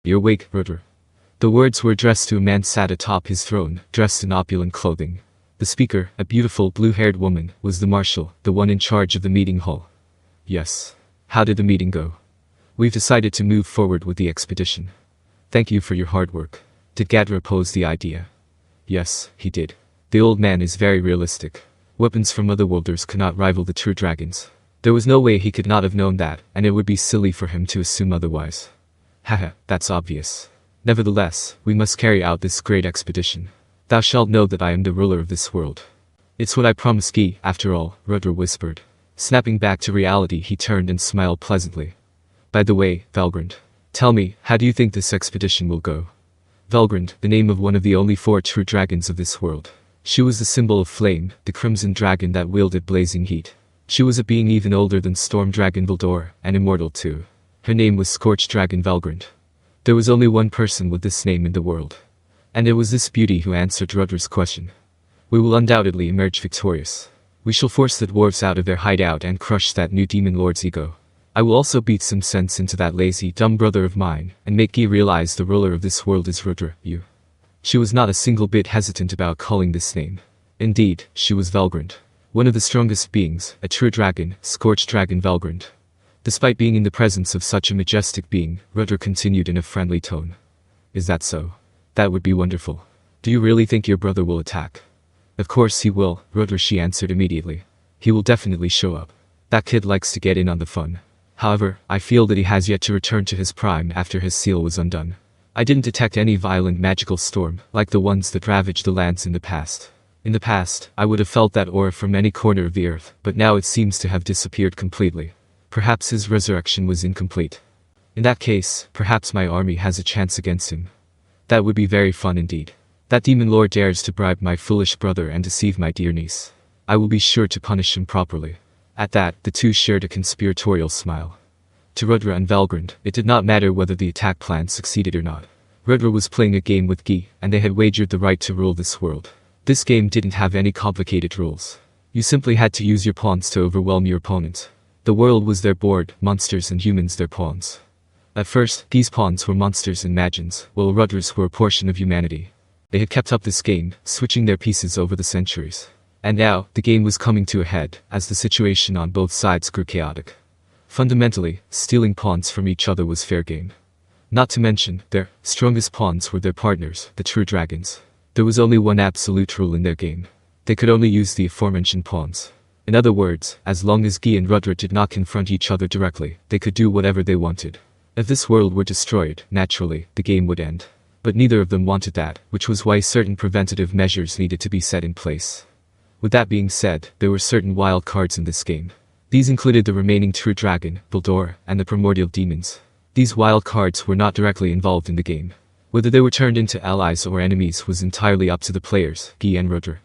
You're awake, Rudra. The words were addressed to a man sat atop his throne, dressed in opulent clothing. The speaker, a beautiful blue-haired woman, was the marshal, the one in charge of the meeting hall. Yes. How did the meeting go? We've decided to move forward with the expedition. Thank you for your hard work. Did Gadra oppose the idea? Yes, he did. The old man is very realistic. Weapons from otherworlders cannot rival the true dragons. There was no way he could not have known that, and it would be silly for him to assume otherwise. Haha, that's obvious. Nevertheless, we must carry out this great expedition. Thou shalt know that I am the ruler of this world. It's what I promised Gi, after all, Rudra whispered. Snapping back to reality, he turned and smiled pleasantly. By the way, Velgrynd, tell me, how do you think this expedition will go? Velgrynd, the name of one of the only 4 true dragons of this world. She was the symbol of flame, the crimson dragon that wielded blazing heat. She was a being even older than Storm Dragon Veldora, and immortal too. Her name was Scorch Dragon Velgrynd. There was only one person with this name in the world. And it was this beauty who answered Rudra's question. We will undoubtedly emerge victorious. We shall force the dwarves out of their hideout and crush that new demon lord's ego. I will also beat some sense into that lazy, dumb brother of mine, and make Gi realize the ruler of this world is Rudra, you. She was not a single bit hesitant about calling this name. Indeed, she was Velgrynd. One of the strongest beings, a true dragon, Scorch Dragon Velgrynd. Despite being in the presence of such a majestic being, Rudra continued in a friendly tone. Is that so? That would be wonderful. Do you really think your brother will attack? Of course he will, Rudra, she answered immediately. He will definitely show up. That kid likes to get in on the fun. However, I feel that he has yet to return to his prime after his seal was undone. I didn't detect any violent magical storm, like the ones that ravaged the lands in the past. In the past, I would have felt that aura from any corner of the earth, but now it seems to have disappeared completely. Perhaps his resurrection was incomplete. In that case, perhaps my army has a chance against him. That would be very fun indeed. That demon lord dares to bribe my foolish brother and deceive my dear niece. I will be sure to punish him properly. At that, the two shared a conspiratorial smile. To Rudra and Velgrynd, it did not matter whether the attack plan succeeded or not. Rudra was playing a game with Gi, and they had wagered the right to rule this world. This game didn't have any complicated rules. You simply had to use your pawns to overwhelm your opponent. The world was their board, monsters and humans their pawns. At first, Gi's pawns were monsters and magians, while Rudra's were a portion of humanity. They had kept up this game, switching their pieces over the centuries. And now, the game was coming to a head, as the situation on both sides grew chaotic. Fundamentally, stealing pawns from each other was fair game. Not to mention, their strongest pawns were their partners, the true dragons. There was only one absolute rule in their game. They could only use the aforementioned pawns. In other words, as long as Gi and Rudra did not confront each other directly, they could do whatever they wanted. If this world were destroyed, naturally, the game would end. But neither of them wanted that, which was why certain preventative measures needed to be set in place. With that being said, there were certain wild cards in this game. These included the remaining true dragon, Veldora, and the primordial demons. These wild cards were not directly involved in the game. Whether they were turned into allies or enemies was entirely up to the players, Gi and Rudra.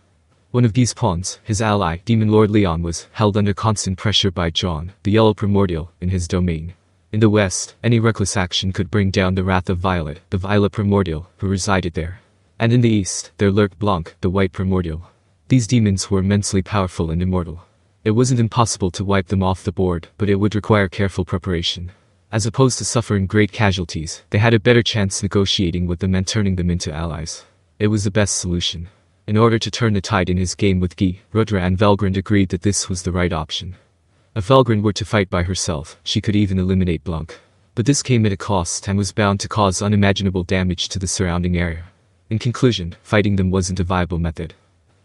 One of Gi's pawns, his ally, Demon Lord Leon, was held under constant pressure by John, the Yellow Primordial, in his domain. In the west, any reckless action could bring down the wrath of Violet, the Violet Primordial, who resided there. And in the east, there lurked Blanc, the White Primordial. These demons were immensely powerful and immortal. It wasn't impossible to wipe them off the board, but it would require careful preparation. As opposed to suffering great casualties, they had a better chance negotiating with them and turning them into allies. It was the best solution. In order to turn the tide in his game with Gi, Rudra and Velgrynd agreed that this was the right option. If Velgrynd were to fight by herself, she could even eliminate Blanc. But this came at a cost and was bound to cause unimaginable damage to the surrounding area. In conclusion, fighting them wasn't a viable method.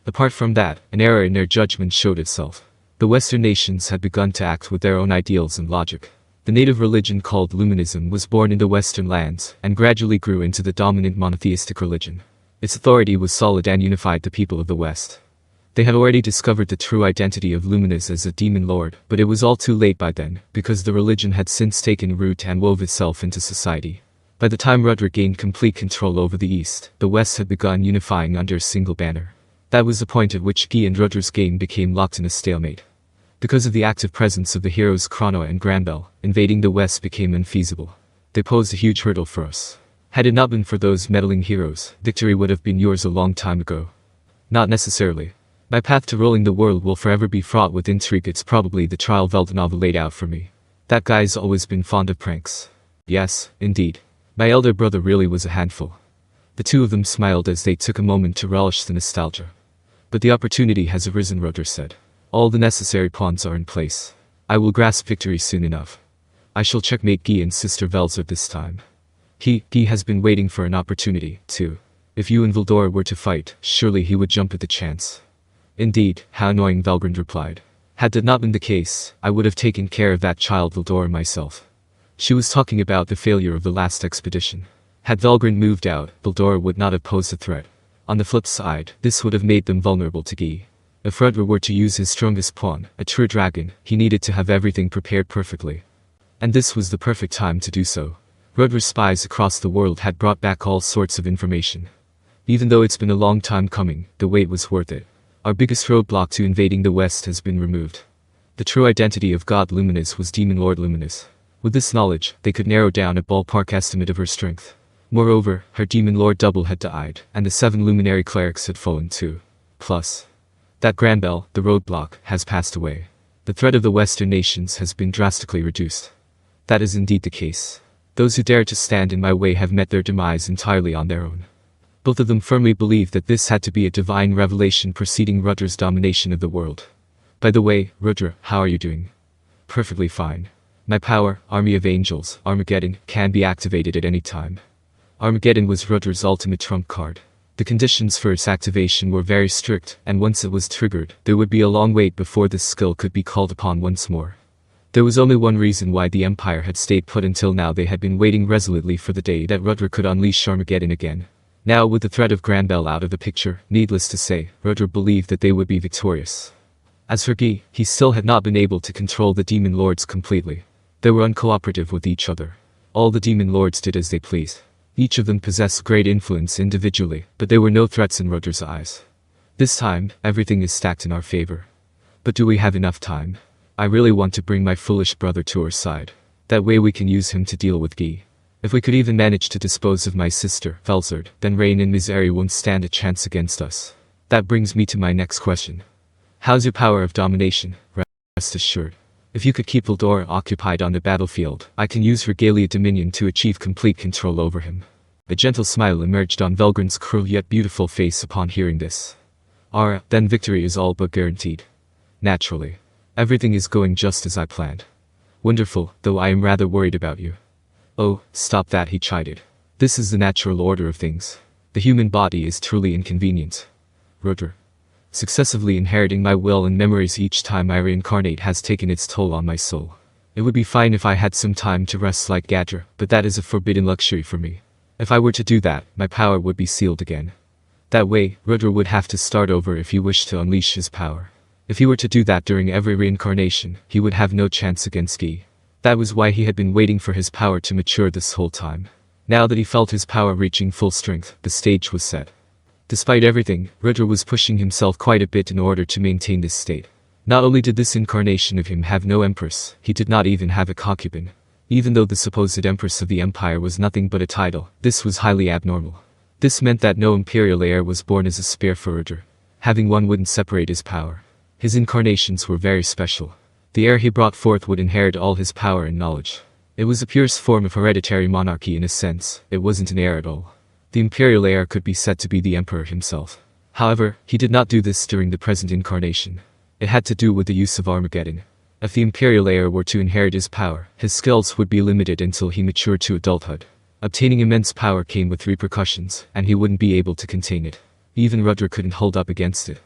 Apart from that, an error in their judgment showed itself. The Western nations had begun to act with their own ideals and logic. The native religion called Luminism was born in the Western lands, and gradually grew into the dominant monotheistic religion. Its authority was solid and unified the people of the West. They had already discovered the true identity of Luminous as a demon lord, but it was all too late by then, because the religion had since taken root and wove itself into society. By the time Rudra gained complete control over the East, the West had begun unifying under a single banner. That was the point at which Gi and Rudra's game became locked in a stalemate. Because of the active presence of the heroes Chrono and Granbell, invading the West became unfeasible. They posed a huge hurdle for us. Had it not been for those meddling heroes, victory would have been yours a long time ago. Not necessarily. My path to ruling the world will forever be fraught with intrigue. It's probably the trial Veldora laid out for me. That guy's always been fond of pranks. Yes, indeed. My elder brother really was a handful. The two of them smiled as they took a moment to relish the nostalgia. But the opportunity has arisen, Rudra said. All the necessary pawns are in place. I will grasp victory soon enough. I shall checkmate Guy and Sister Veldora this time. Guy has been waiting for an opportunity, too. If you and Veldora were to fight, surely he would jump at the chance. Indeed, how annoying, Velgrynd replied. Had that not been the case, I would have taken care of that child Veldora myself. She was talking about the failure of the last expedition. Had Velgrynd moved out, Veldora would not have posed a threat. On the flip side, this would have made them vulnerable to Guy. If Rudra were to use his strongest pawn, a true dragon, he needed to have everything prepared perfectly. And this was the perfect time to do so. Rudra's spies across the world had brought back all sorts of information. Even though it's been a long time coming, the wait was worth it. Our biggest roadblock to invading the West has been removed. The true identity of God Luminous was Demon Lord Luminous. With this knowledge, they could narrow down a ballpark estimate of her strength. Moreover, her Demon Lord double had died, and the 7 luminary clerics had fallen too. Plus, that Granbell, the roadblock, has passed away. The threat of the Western nations has been drastically reduced. That is indeed the case. Those who dare to stand in my way have met their demise entirely on their own. Both of them firmly believed that this had to be a divine revelation preceding Rudra's domination of the world. By the way, Rudra, how are you doing? Perfectly fine. My power, Army of Angels, Armageddon, can be activated at any time. Armageddon was Rudra's ultimate trump card. The conditions for its activation were very strict, and once it was triggered, there would be a long wait before this skill could be called upon once more. There was only one reason why the Empire had stayed put until now. They had been waiting resolutely for the day that Rudra could unleash Armageddon again. Now, with the threat of Granbell out of the picture, needless to say, Rudra believed that they would be victorious. As for Guy, he still had not been able to control the Demon Lords completely. They were uncooperative with each other. All the Demon Lords did as they pleased. Each of them possessed great influence individually, but they were no threats in Rudra's eyes. This time, everything is stacked in our favor. But do we have enough time? I really want to bring my foolish brother to our side. That way we can use him to deal with Guy. If we could even manage to dispose of my sister, Veldora, then Rain and Misery won't stand a chance against us. That brings me to my next question. How's your power of domination? Rest assured. If you could keep Veldora occupied on the battlefield, I can use Regalia Dominion to achieve complete control over him. A gentle smile emerged on Velgrynd's cruel yet beautiful face upon hearing this. Then victory is all but guaranteed. Naturally. Everything is going just as I planned. Wonderful, though I am rather worried about you. Oh, stop that, he chided. This is the natural order of things. The human body is truly inconvenient. Rudra. Successively inheriting my will and memories each time I reincarnate has taken its toll on my soul. It would be fine if I had some time to rest like Gadra, but that is a forbidden luxury for me. If I were to do that, my power would be sealed again. That way, Rudra would have to start over if he wished to unleash his power. If he were to do that during every reincarnation, he would have no chance against Guy. That was why he had been waiting for his power to mature this whole time. Now that he felt his power reaching full strength, the stage was set. Despite everything, Rudra was pushing himself quite a bit in order to maintain this state. Not only did this incarnation of him have no empress, he did not even have a concubine. Even though the supposed empress of the empire was nothing but a title, this was highly abnormal. This meant that no imperial heir was born as a spare for Rudra. Having one wouldn't separate his power. His incarnations were very special. The heir he brought forth would inherit all his power and knowledge. It was the purest form of hereditary monarchy in a sense. It wasn't an heir at all. The imperial heir could be said to be the emperor himself. However, he did not do this during the present incarnation. It had to do with the use of Armageddon. If the imperial heir were to inherit his power, his skills would be limited until he matured to adulthood. Obtaining immense power came with repercussions, and he wouldn't be able to contain it. Even Rudra couldn't hold up against it.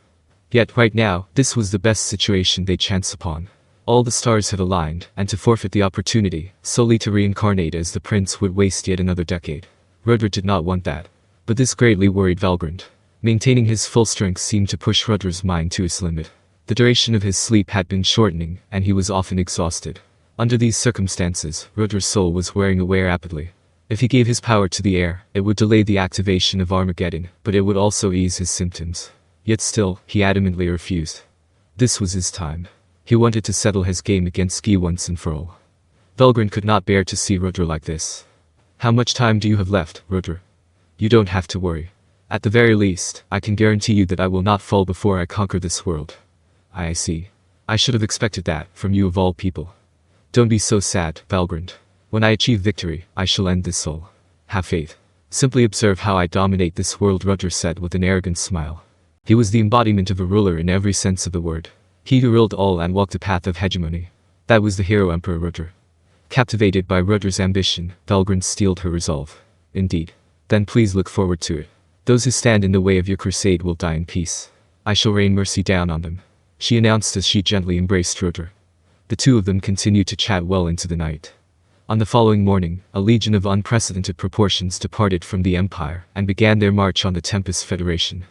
Yet right now, this was the best situation they chanced upon. All the stars had aligned, and to forfeit the opportunity, solely to reincarnate as the prince would waste yet another decade. Rudra did not want that. But this greatly worried Velgrynd. Maintaining his full strength seemed to push Rudra's mind to its limit. The duration of his sleep had been shortening, and he was often exhausted. Under these circumstances, Rudra's soul was wearing away rapidly. If he gave his power to the heir, it would delay the activation of Armageddon, but it would also ease his symptoms. Yet still, he adamantly refused. This was his time. He wanted to settle his game against Guy once and for all. Velgrynd could not bear to see Rudra like this. How much time do you have left, Rudra? You don't have to worry. At the very least, I can guarantee you that I will not fall before I conquer this world. I see. I should have expected that, from you of all people. Don't be so sad, Velgrynd. When I achieve victory, I shall end this all. Have faith. Simply observe how I dominate this world, Rudra said with an arrogant smile. He was the embodiment of a ruler in every sense of the word. He who ruled all and walked the path of hegemony. That was the hero Emperor Rudra. Captivated by Rudra's ambition, Velgrynd steeled her resolve. Indeed. Then please look forward to it. Those who stand in the way of your crusade will die in peace. I shall rain mercy down on them, she announced as she gently embraced Rudra. The two of them continued to chat well into the night. On the following morning, a legion of unprecedented proportions departed from the Empire and began their march on the Tempest Federation.